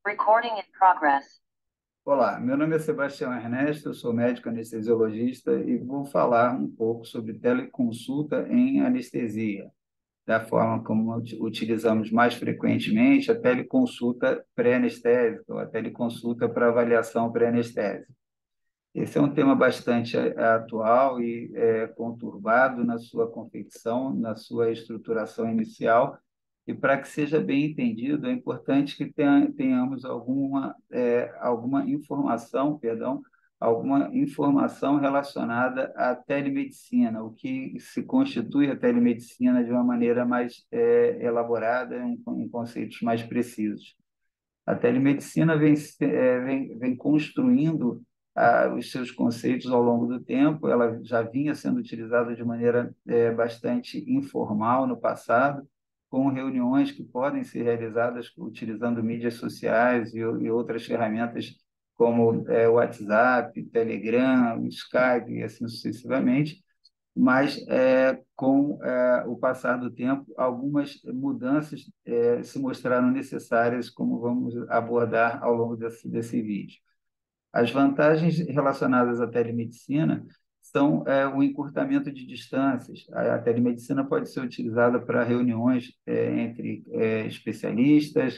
Recording in progress. Olá, meu nome é Sebastião Ernesto, eu sou médico anestesiologista e vou falar um pouco sobre teleconsulta em anestesia, da forma como utilizamos mais frequentemente a teleconsulta pré-anestésica ou a teleconsulta para avaliação pré-anestésica. Esse é um tema bastante atual e conturbado na sua confecção, na sua estruturação inicial, e para que seja bem entendido, é importante que tenhamos alguma informação, perdão, alguma informação relacionada à telemedicina, o que se constitui a telemedicina de uma maneira mais elaborada, em conceitos mais precisos. A telemedicina vem construindo os seus conceitos ao longo do tempo, ela já vinha sendo utilizada de maneira bastante informal no passado, com reuniões que podem ser realizadas utilizando mídias sociais e outras ferramentas como WhatsApp, Telegram, Skype e assim sucessivamente, mas com o passar do tempo, algumas mudanças se mostraram necessárias, como vamos abordar ao longo desse vídeo. As vantagens relacionadas à telemedicina são o encurtamento de distâncias. A telemedicina pode ser utilizada para reuniões entre especialistas,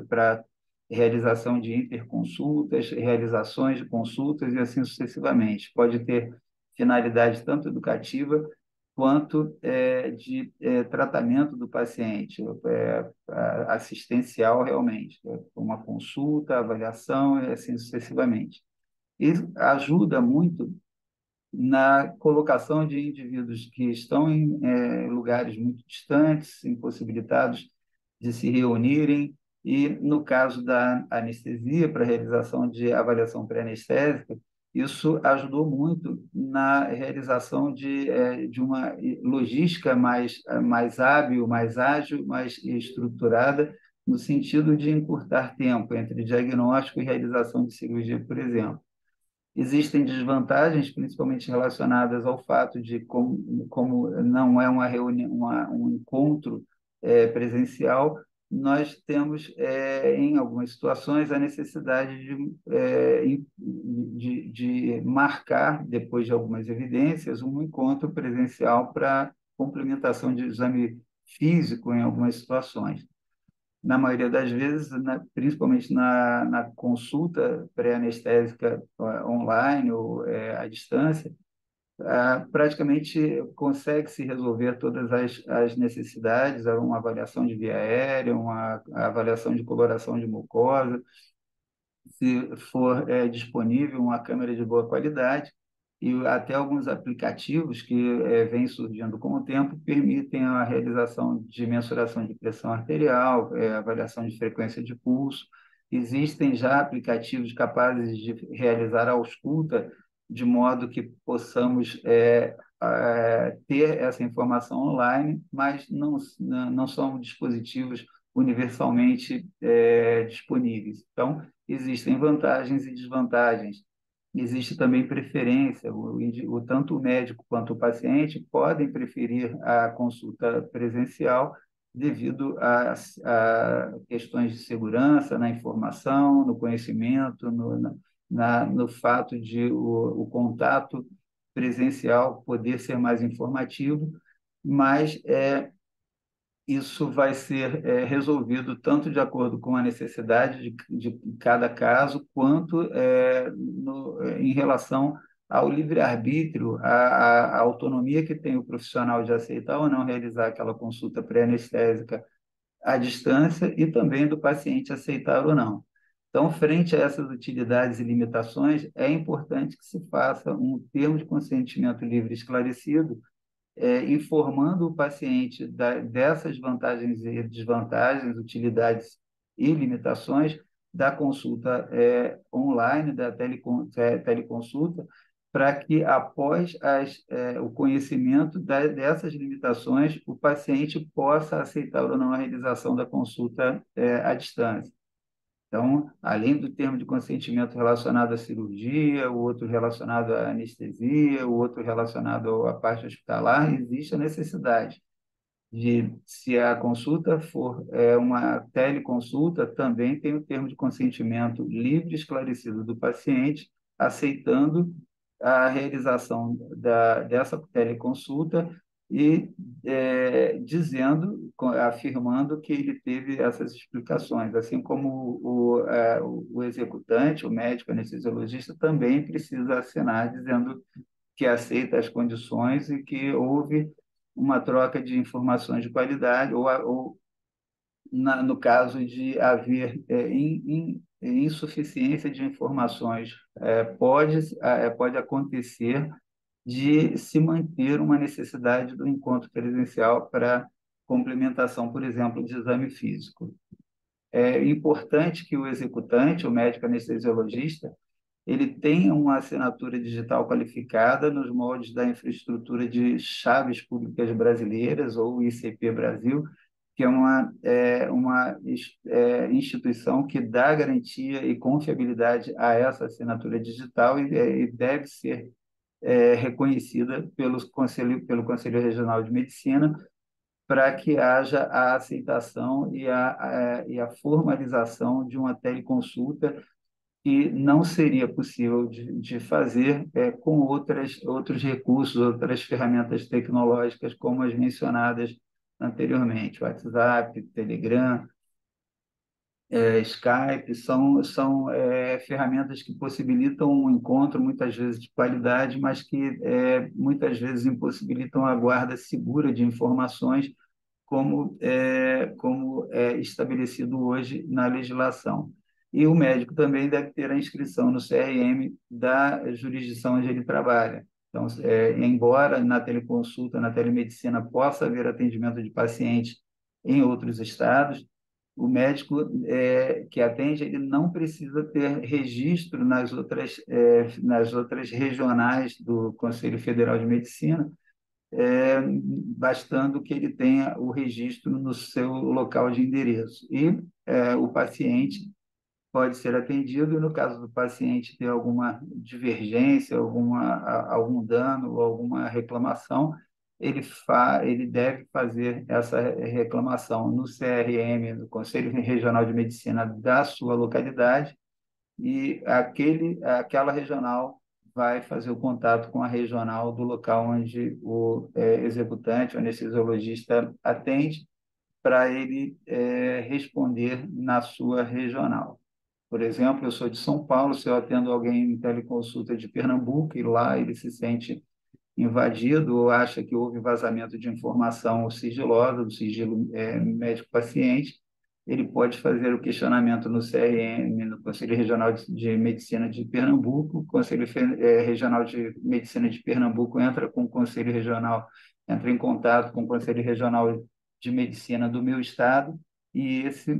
para realização de interconsultas, realizações de consultas e assim sucessivamente. Pode ter finalidade tanto educativa quanto de tratamento do paciente, assistencial realmente, uma consulta, avaliação e assim sucessivamente. Isso ajuda muito na colocação de indivíduos que estão em lugares muito distantes, impossibilitados de se reunirem, e no caso da anestesia, para a realização de avaliação pré-anestésica, isso ajudou muito na realização de uma logística mais hábil, mais ágil, mais estruturada, no sentido de encurtar tempo entre diagnóstico e realização de cirurgia, por exemplo. Existem desvantagens, principalmente relacionadas ao fato de como não é uma reunião, um encontro presencial, nós temos, em algumas situações, a necessidade de marcar, depois de algumas evidências, um encontro presencial para complementação de exame físico em algumas situações. Na maioria das vezes, principalmente na consulta pré-anestésica online ou à distância, praticamente consegue-se resolver todas as necessidades, uma avaliação de via aérea, uma avaliação de coloração de mucosa, se for disponível uma câmera de boa qualidade, e até alguns aplicativos que vêm surgindo com o tempo permitem a realização de mensuração de pressão arterial, avaliação de frequência de pulso. Existem já aplicativos capazes de realizar a ausculta de modo que possamos ter essa informação online, mas não são dispositivos universalmente disponíveis. Então, existem vantagens e desvantagens. Existe também preferência, tanto o médico quanto o paciente podem preferir a consulta presencial devido a questões de segurança na informação, no conhecimento, no fato de o contato presencial poder ser mais informativo, mas isso vai ser resolvido tanto de acordo com a necessidade de cada caso, quanto em relação ao livre-arbítrio, à autonomia que tem o profissional de aceitar ou não realizar aquela consulta pré-anestésica à distância e também do paciente aceitar ou não. Então, frente a essas utilidades e limitações, é importante que se faça um termo de consentimento livre esclarecido, informando o paciente dessas vantagens e desvantagens, utilidades e limitações da consulta online, da teleconsulta, para que, após o conhecimento dessas limitações, o paciente possa aceitar ou não a realização da consulta à distância. Então, além do termo de consentimento relacionado à cirurgia, o outro relacionado à anestesia, o outro relacionado à parte hospitalar, existe a necessidade se a consulta for uma teleconsulta, também tem o termo de consentimento livre e esclarecido do paciente, aceitando a realização dessa teleconsulta e afirmando que ele teve essas explicações, assim como o executante, o médico anestesiologista, também precisa assinar dizendo que aceita as condições e que houve uma troca de informações de qualidade, no caso de haver insuficiência de informações, pode acontecer de se manter uma necessidade do encontro presencial para complementação, por exemplo, de exame físico. É importante que o executante, o médico anestesiologista, ele tenha uma assinatura digital qualificada nos moldes da infraestrutura de chaves públicas brasileiras, ou ICP Brasil, que é uma instituição que dá garantia e confiabilidade a essa assinatura digital e deve ser reconhecida pelo Conselho Regional de Medicina para que haja a aceitação e a formalização de uma teleconsulta que não seria possível de fazer com outros recursos, outras ferramentas tecnológicas, como as mencionadas anteriormente, WhatsApp, Telegram, Skype, são ferramentas que possibilitam um encontro, muitas vezes de qualidade, mas que muitas vezes impossibilitam a guarda segura de informações, como é estabelecido hoje na legislação. E o médico também deve ter a inscrição no CRM da jurisdição onde ele trabalha. Então, embora na teleconsulta, na telemedicina, possa haver atendimento de pacientes em outros estados, o médico que atende, ele não precisa ter registro nas outras regionais do Conselho Federal de Medicina, bastando que ele tenha o registro no seu local de endereço. E o paciente pode ser atendido, e no caso do paciente ter alguma divergência, algum dano ou alguma reclamação, ele deve fazer essa reclamação no CRM, no Conselho Regional de Medicina da sua localidade, e aquela regional vai fazer o contato com a regional do local onde o executante, o anestesiologista atende, para ele responder na sua regional. Por exemplo, eu sou de São Paulo, se eu atendo alguém em teleconsulta de Pernambuco e lá ele se sente invadido ou acha que houve vazamento de informação sigilosa, do sigilo médico-paciente, ele pode fazer o questionamento no CRM, no Conselho Regional de Medicina de Pernambuco. O Conselho Regional de Medicina de Pernambuco entra em contato com o Conselho Regional de Medicina do meu estado, e esse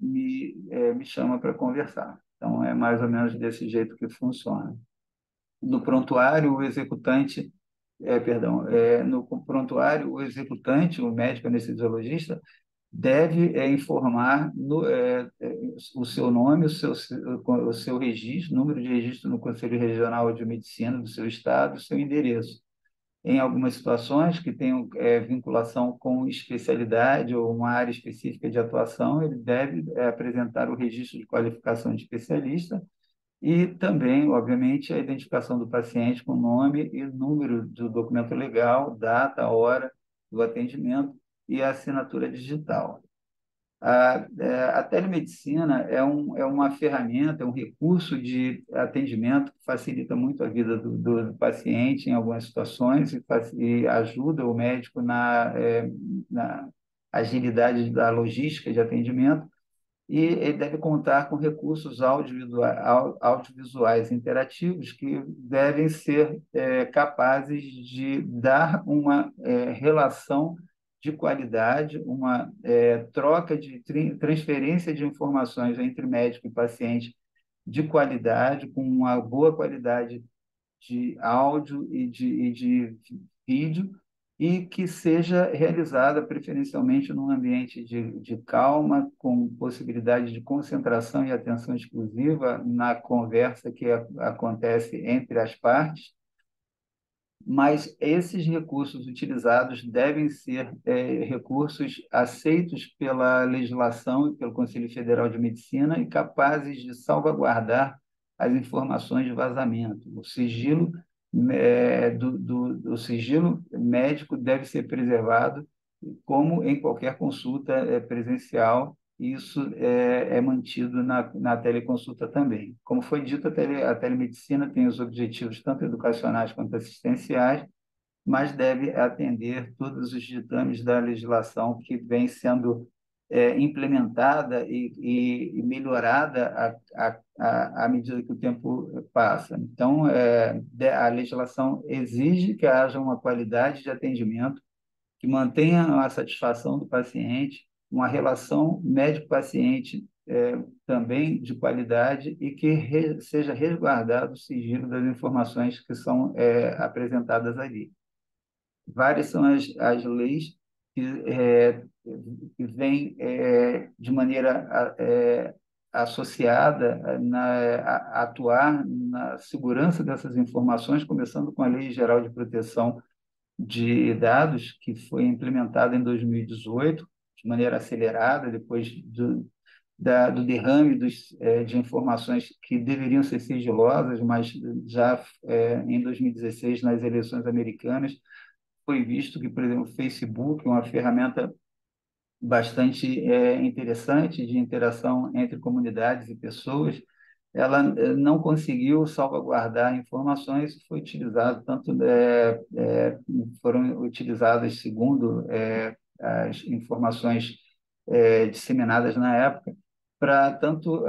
me chama para conversar. Então, é mais ou menos desse jeito que funciona. No prontuário, o executante, no prontuário, o executante, o médico anestesiologista, deve informar o seu nome, o seu registro, número de registro no Conselho Regional de Medicina do seu estado, o seu endereço. Em algumas situações que tenham vinculação com especialidade ou uma área específica de atuação, ele deve apresentar o registro de qualificação de especialista e também, obviamente, a identificação do paciente com nome e número do documento legal, data, hora do atendimento e a assinatura digital. A telemedicina é uma ferramenta, é um recurso de atendimento que facilita muito a vida do paciente em algumas situações e ajuda o médico na agilidade da logística de atendimento, e ele deve contar com recursos audiovisuais interativos que devem ser capazes de dar uma relação de qualidade, uma troca de transferência de informações entre médico e paciente de qualidade, com uma boa qualidade de áudio e de vídeo, e que seja realizada preferencialmente num ambiente de calma, com possibilidade de concentração e atenção exclusiva na conversa que acontece entre as partes, mas esses recursos utilizados devem ser recursos aceitos pela legislação e pelo Conselho Federal de Medicina e capazes de salvaguardar as informações de vazamento. O sigilo do sigilo médico deve ser preservado, como em qualquer consulta presencial. Isso é mantido na teleconsulta também. Como foi dito, a telemedicina tem os objetivos tanto educacionais quanto assistenciais, mas deve atender todos os ditames da legislação que vem sendo implementada e melhorada à medida que o tempo passa. Então, a legislação exige que haja uma qualidade de atendimento que mantenha a satisfação do paciente, uma relação médico-paciente também de qualidade e que seja resguardado o sigilo das informações que são apresentadas ali. Várias são as leis que, que vêm de maneira associada a atuar na segurança dessas informações, começando com a Lei Geral de Proteção de Dados, que foi implementada em 2018, de maneira acelerada, depois do derrame de informações que deveriam ser sigilosas, mas já em 2016, nas eleições americanas, foi visto que, por exemplo, o Facebook, uma ferramenta bastante interessante de interação entre comunidades e pessoas, ela não conseguiu salvaguardar informações e foi utilizado foram utilizadas segundo as informações disseminadas na época para tanto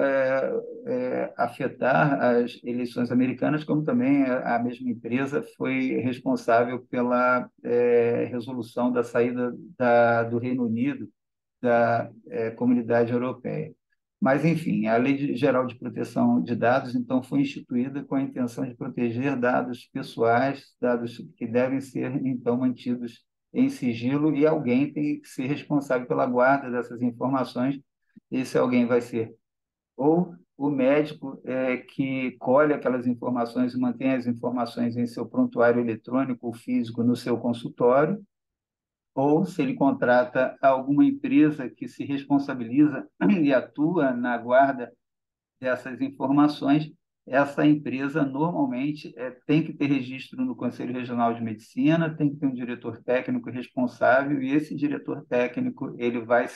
afetar as eleições americanas, como também a mesma empresa foi responsável pela resolução da saída do Reino Unido da Comunidade Europeia. Mas, enfim, a Lei Geral de Proteção de Dados, então, foi instituída com a intenção de proteger dados pessoais, dados que devem ser, então, mantidos em sigilo, e alguém tem que ser responsável pela guarda dessas informações. Esse alguém vai ser ou o médico que colhe aquelas informações e mantém as informações em seu prontuário eletrônico ou físico no seu consultório, ou se ele contrata alguma empresa que se responsabiliza e atua na guarda dessas informações, essa empresa normalmente tem que ter registro no Conselho Regional de Medicina, tem que ter um diretor técnico responsável e esse diretor técnico ele vai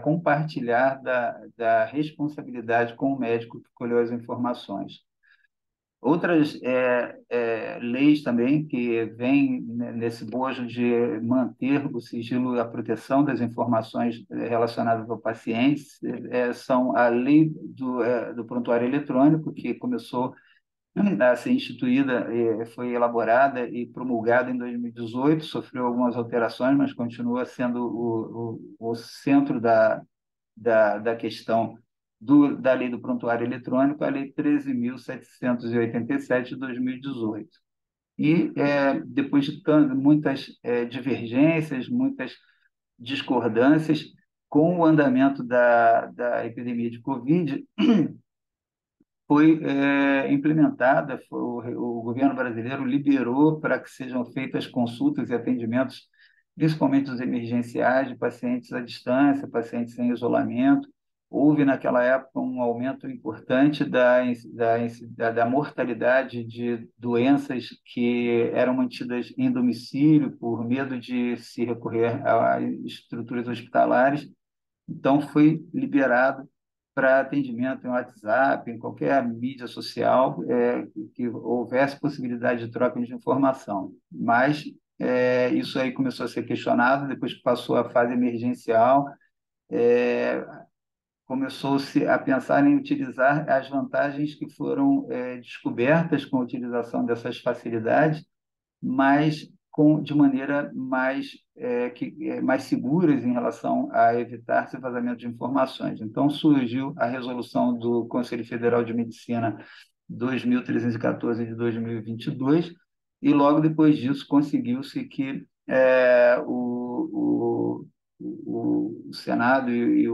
compartilhar da responsabilidade com o médico que colheu as informações. Outras leis também que vêm nesse bojo de manter o sigilo e a proteção das informações relacionadas ao paciente são a lei do prontuário eletrônico, que começou a ser instituída, foi elaborada e promulgada em 2018, sofreu algumas alterações, mas continua sendo o centro da questão da Lei do Prontuário Eletrônico, a Lei 13.787 de 2018. E, depois de muitas divergências, muitas discordâncias, com o andamento da epidemia de Covid, foi implementada, o governo brasileiro liberou para que sejam feitas consultas e atendimentos, principalmente os emergenciais, de pacientes à distância, pacientes em isolamento. Houve, naquela época, um aumento importante da mortalidade de doenças que eram mantidas em domicílio por medo de se recorrer a estruturas hospitalares. Então, foi liberado para atendimento em WhatsApp, em qualquer mídia social, que houvesse possibilidade de troca de informação. Mas isso aí começou a ser questionado depois que passou a fase emergencial, é, começou-se a pensar em utilizar as vantagens que foram descobertas com a utilização dessas facilidades, mas de maneira mais seguras em relação a evitar esse vazamento de informações. Então, surgiu a resolução do Conselho Federal de Medicina 2314 de 2022, e logo depois disso conseguiu-se que o Senado e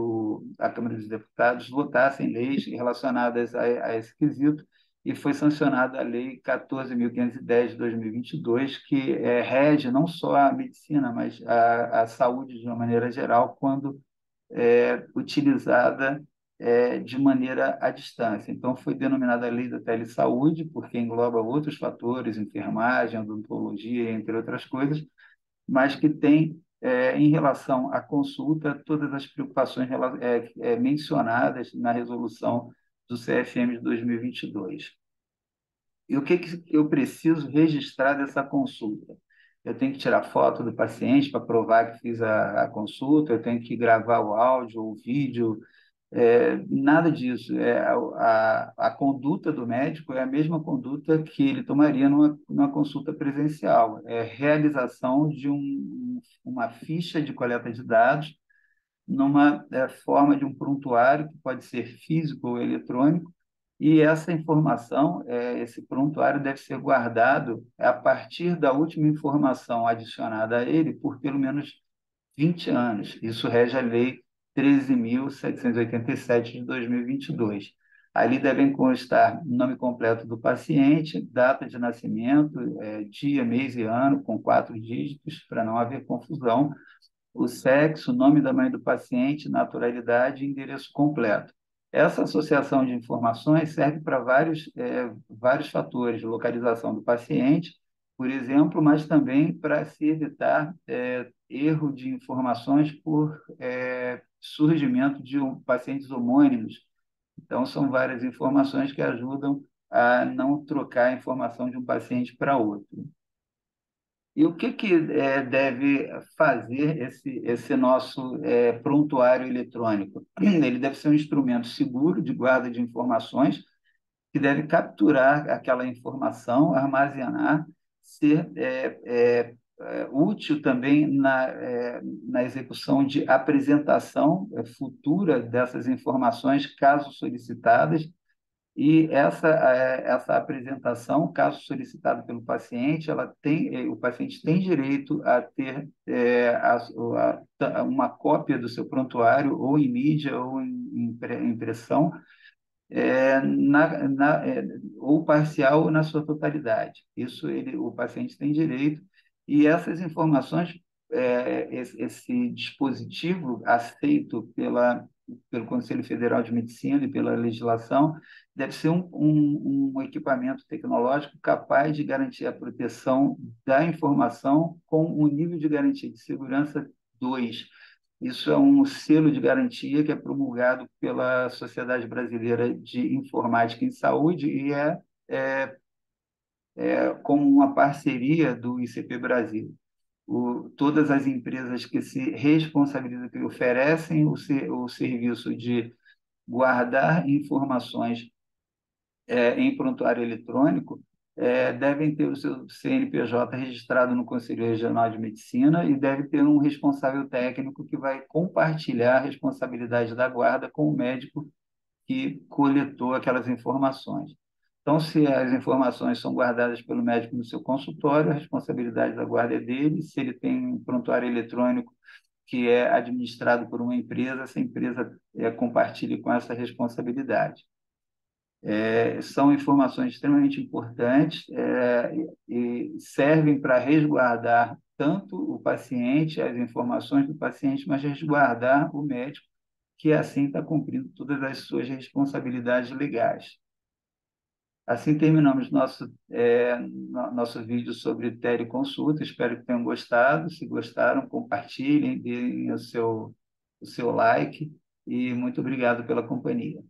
a Câmara dos Deputados votassem leis relacionadas a esse quesito, e foi sancionada a Lei 14.510 de 2022, que rege não só a medicina, mas a saúde de uma maneira geral, quando utilizada de maneira à distância. Então, foi denominada a Lei da Telesaúde, porque engloba outros fatores, enfermagem, odontologia, entre outras coisas, mas que tem, em relação à consulta, todas as preocupações mencionadas na resolução do CFM de 2022. E o que eu preciso registrar dessa consulta? Eu tenho que tirar foto do paciente para provar que fiz a consulta, eu tenho que gravar o áudio, o vídeo, nada disso. A conduta do médico é a mesma conduta que ele tomaria numa consulta presencial. É realização de uma ficha de coleta de dados numa forma de um prontuário, que pode ser físico ou eletrônico, e essa informação, esse prontuário deve ser guardado a partir da última informação adicionada a ele por pelo menos 20 anos. Isso rege a Lei 13.787 de 2022. Ali devem constar nome completo do paciente, data de nascimento, dia, mês e ano, com 4 dígitos, para não haver confusão, o sexo, o nome da mãe do paciente, naturalidade e endereço completo. Essa associação de informações serve para vários fatores de localização do paciente, por exemplo, mas também para se evitar erro de informações por surgimento de pacientes homônimos. Então, são várias informações que ajudam a não trocar a informação de um paciente para outro. E o que deve fazer esse nosso prontuário eletrônico? Ele deve ser um instrumento seguro de guarda de informações, que deve capturar aquela informação, armazenar, ser útil também na execução de apresentação futura dessas informações, caso solicitadas, e essa apresentação, caso solicitado pelo paciente, o paciente tem direito a ter uma cópia do seu prontuário, ou em mídia, ou em impressão, ou parcial ou na sua totalidade. Isso o paciente tem direito, e essas informações, esse dispositivo aceito pelo Conselho Federal de Medicina e pela legislação, deve ser um equipamento tecnológico capaz de garantir a proteção da informação com um nível de garantia de segurança 2. Isso é um selo de garantia que é promulgado pela Sociedade Brasileira de Informática em Saúde e como uma parceria do ICP Brasil. Todas as empresas que se responsabilizam, que oferecem o serviço de guardar informações em prontuário eletrônico, devem ter o seu CNPJ registrado no Conselho Regional de Medicina e deve ter um responsável técnico que vai compartilhar a responsabilidade da guarda com o médico que coletou aquelas informações. Então, se as informações são guardadas pelo médico no seu consultório, a responsabilidade da guarda é dele. Se ele tem um prontuário eletrônico que é administrado por uma empresa, essa empresa compartilha com essa responsabilidade. São informações extremamente importantes e servem para resguardar tanto o paciente, as informações do paciente, mas resguardar o médico, que assim está cumprindo todas as suas responsabilidades legais. Assim terminamos nosso vídeo sobre teleconsulta. Espero que tenham gostado. Se gostaram, compartilhem, deem o seu like, e muito obrigado pela companhia.